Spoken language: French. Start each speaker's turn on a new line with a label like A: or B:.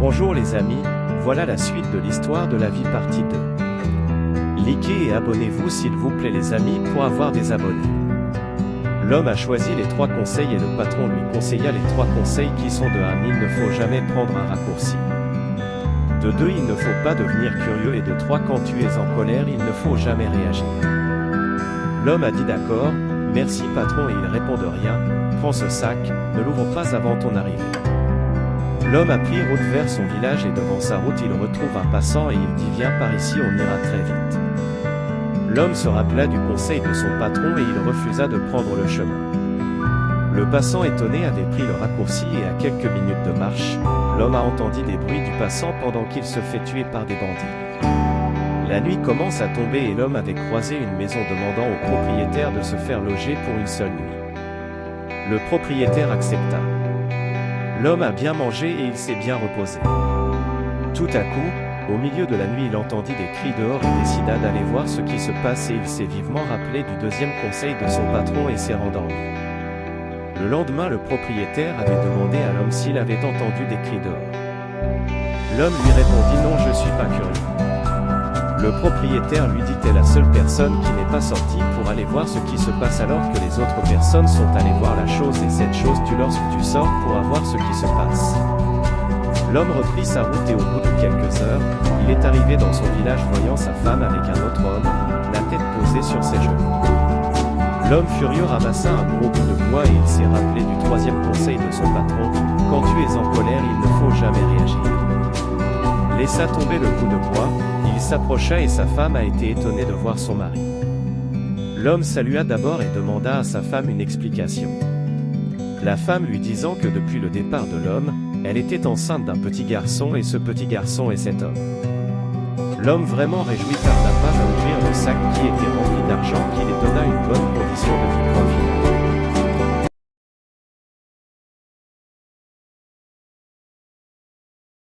A: Bonjour les amis, voilà la suite de l'histoire de la vie partie 2. Likez et abonnez-vous s'il vous plaît les amis pour avoir des abonnés. L'homme a choisi les 3 conseils et le patron lui conseilla les 3 conseils qui sont de 1. Il ne faut jamais prendre un raccourci. De 2. Il ne faut pas devenir curieux et de 3. Quand tu es en colère il ne faut jamais réagir. L'homme a dit d'accord, merci patron et il répond de rien, prends ce sac, ne l'ouvre pas avant ton arrivée. L'homme a pris route vers son village et devant sa route il retrouve un passant et il dit viens par ici on ira très vite. L'homme se rappela du conseil de son patron et il refusa de prendre le chemin. Le passant étonné avait pris le raccourci et à quelques minutes de marche, l'homme a entendu des bruits du passant pendant qu'il se fait tuer par des bandits. La nuit commence à tomber et l'homme avait croisé une maison demandant au propriétaire de se faire loger pour une seule nuit. Le propriétaire accepta. L'homme a bien mangé et il s'est bien reposé. Tout à coup, au milieu de la nuit il entendit des cris dehors et décida d'aller voir ce qui se passe et il s'est vivement rappelé du 2e conseil de son patron et s'est rendormi. Le lendemain le propriétaire avait demandé à l'homme s'il avait entendu des cris dehors. L'homme lui répondit non je suis pas curieux. Le propriétaire lui dit t'es la seule personne qui n'est pas sortie pour aller voir ce qui se passe alors que les autres personnes sont allées voir la chose et cette chose tue lorsque tu sors pour avoir ce qui se passe. L'homme reprit sa route et au bout de quelques heures, il est arrivé dans son village voyant sa femme avec un autre homme, la tête posée sur ses genoux. L'homme furieux ramassa un gros bout de bois et il s'est rappelé du 3e conseil de son patron, quand tu es en colère il ne faut jamais réagir. Laissa tomber le bout de bois, il s'approcha et sa femme a été étonnée de voir son mari. L'homme salua d'abord et demanda à sa femme une explication. La femme lui disant que depuis le départ de l'homme, elle était enceinte d'un petit garçon et ce petit garçon est cet homme. L'homme vraiment réjoui tarda pas à ouvrir le sac qui était rempli d'argent qui lui donna une bonne condition de vie.